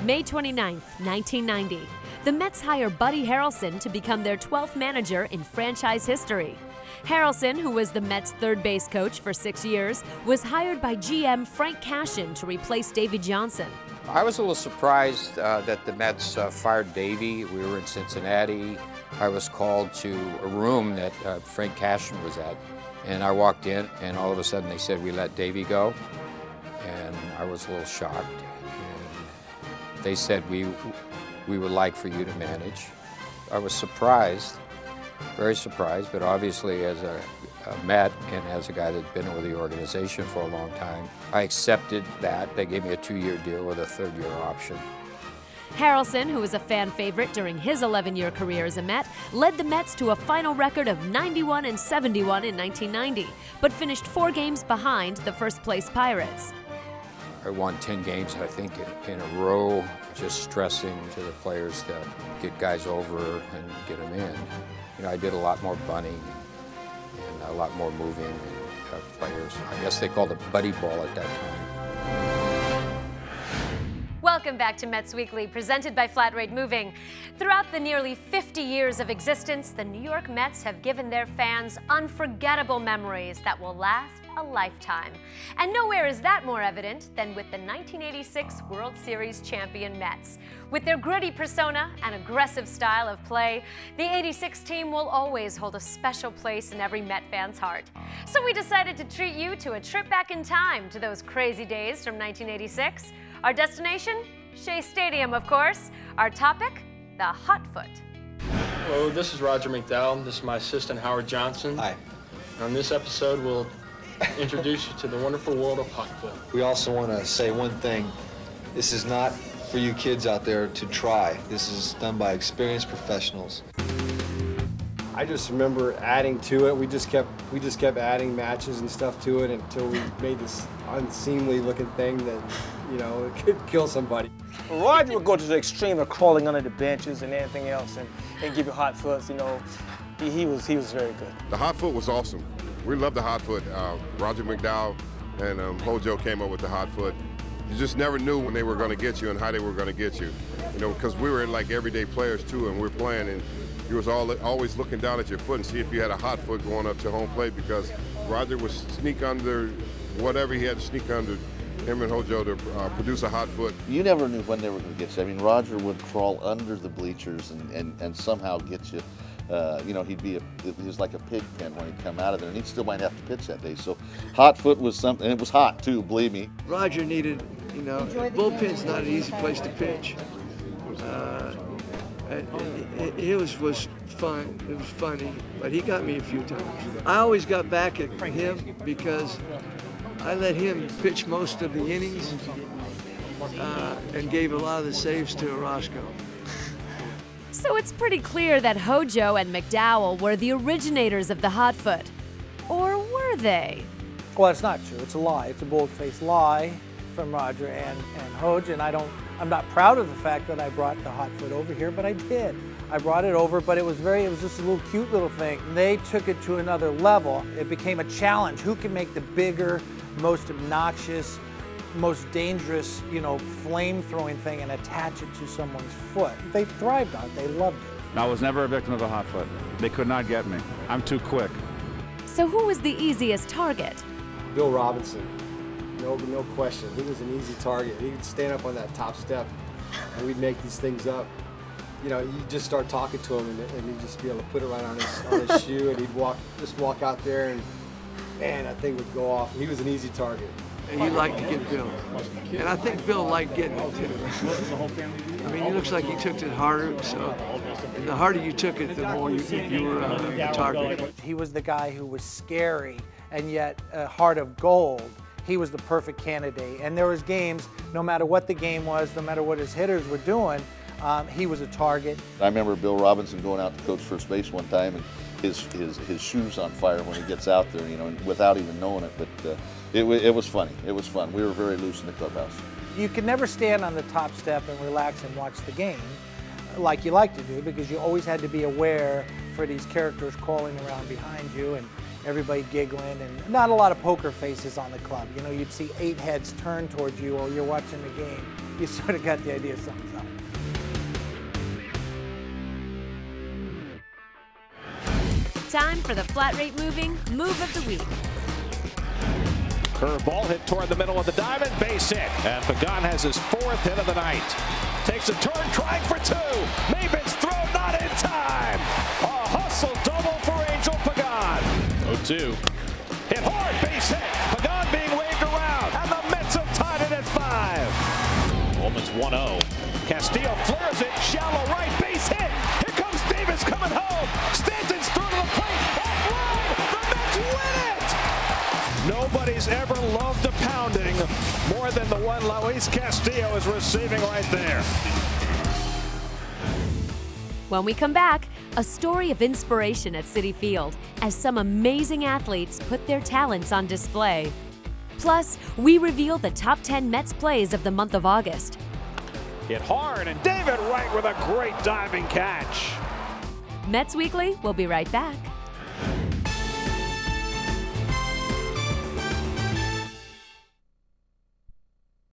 May 29, 1990. The Mets hire Buddy Harrelson to become their 12th manager in franchise history. Harrelson, who was the Mets' third base coach for 6 years, was hired by GM Frank Cashin to replace Davey Johnson. I was a little surprised that the Mets fired Davey. We were in Cincinnati. I was called to a room that Frank Cashin was at, and I walked in, and all of a sudden they said, "We let Davey go," and I was a little shocked. And they said, we would like for you to manage. I was surprised, very surprised, but obviously as a Met and as a guy that's been with the organization for a long time, I accepted that. They gave me a 2-year deal with a 3rd-year option. Harrelson, who was a fan favorite during his 11-year career as a Met, led the Mets to a final record of 91 and 71 in 1990, but finished 4 games behind the first-place Pirates. I won 10 games, I think, in a row, just stressing to the players to get guys over and get them in. You know, I did a lot more bunting and a lot more moving players. I guess they called it buddy ball at that time. Welcome back to Mets Weekly, presented by FlatRate Moving. Throughout the nearly 50 years of existence, the New York Mets have given their fans unforgettable memories that will last a lifetime. And nowhere is that more evident than with the 1986 World Series champion Mets. With their gritty persona and aggressive style of play, the '86 team will always hold a special place in every Met fan's heart. So we decided to treat you to a trip back in time to those crazy days from 1986. Our destination? Shea Stadium, of course. Our topic? The hot foot. Hello, this is Roger McDowell. This is my assistant, Howard Johnson. Hi. On this episode, we'll introduce you to the wonderful world of hot foot. We also want to say one thing. This is not for you kids out there to try. This is done by experienced professionals. I just remember adding to it. We just kept adding matches and stuff to it until we made this unseemly looking thing that, you know, it could kill somebody. Roger would go to the extreme of crawling under the benches and anything else and give you hot foots, you know. He was very good. The hot foot was awesome. We loved the hot foot. Roger McDowell and Hojo came up with the hot foot. You just never knew when they were going to get you and how they were going to get you. You know, because we were like everyday players too, and we're playing, and you was always looking down at your foot and see if you had a hot foot going up to home plate, because Roger would sneak under whatever he had to sneak under, him and Hojo, to produce a hot foot. You never knew when they were going to get you. I mean, Roger would crawl under the bleachers and somehow get you. You know, he was like a pig pen when he'd come out of there, and he still might have to pitch that day. So hot foot was something, and it was hot too, believe me. Roger needed, you know, bullpen's not an easy place to pitch. It was fun, it was funny, but he got me a few times. I always got back at him because I let him pitch most of the innings and gave a lot of the saves to Orozco. So it's pretty clear that Hojo and McDowell were the originators of the hot foot. Or were they? Well, it's not true. It's a lie. It's a bold-faced lie from Roger and Hojo, and I'm not proud of the fact that I brought the hot foot over here, but I did. I brought it over, but it was just a little cute little thing. They took it to another level. It became a challenge. Who can make the bigger, most obnoxious, most dangerous, you know, flame-throwing thing and attach it to someone's foot? They thrived on it. They loved it. I was never a victim of a hot foot. They could not get me. I'm too quick. So who was the easiest target? Bill Robinson. No question. He was an easy target. He would stand up on that top step, and we'd make these things up. You know, you just start talking to him, and he'd just be able to put it right on his shoe, and he'd just walk out there, and man, that thing would go off. He was an easy target. And you liked to get Bill. And I think Bill liked getting it too. I mean, it looks like he took it harder, so the harder you took it, the more you were a target. He was the guy who was scary and yet a heart of gold. He was the perfect candidate. And there was games, no matter what the game was, no matter what his hitters were doing, he was a target. I remember Bill Robinson going out to coach first base one time, and his shoes on fire when he gets out there, you know, without even knowing it. But it was funny. It was fun. We were very loose in the clubhouse. You could never stand on the top step and relax and watch the game like you like to do, because you always had to be aware for these characters crawling around behind you everybody giggling, and not a lot of poker faces on the club. You know, you'd see 8 heads turn towards you while you're watching the game. You sort of got the idea something's up. Time for the FlatRate Moving Move of the Week. Curveball hit toward the middle of the diamond, base hit. And Pagan has his 4th hit of the night. Takes a turn, trying for 2. Maven's throw not in time. A hustle double for Angel Pagan. 0-2. Hit hard, base hit. Pagan being waved around. And the Mets have tied it at 5. Woman's 1-0. Castillo flares it, shallow right, base hit. Here comes Davis coming home. Stanton's through to the plate. Off-run. The Mets win it. Nobody's ever loved a pounding more than the one Luis Castillo is receiving right there. When we come back, a story of inspiration at Citi Field as some amazing athletes put their talents on display. Plus, we reveal the top 10 Mets plays of the month of August. Hit hard, and David Wright with a great diving catch. Mets Weekly, we'll be right back.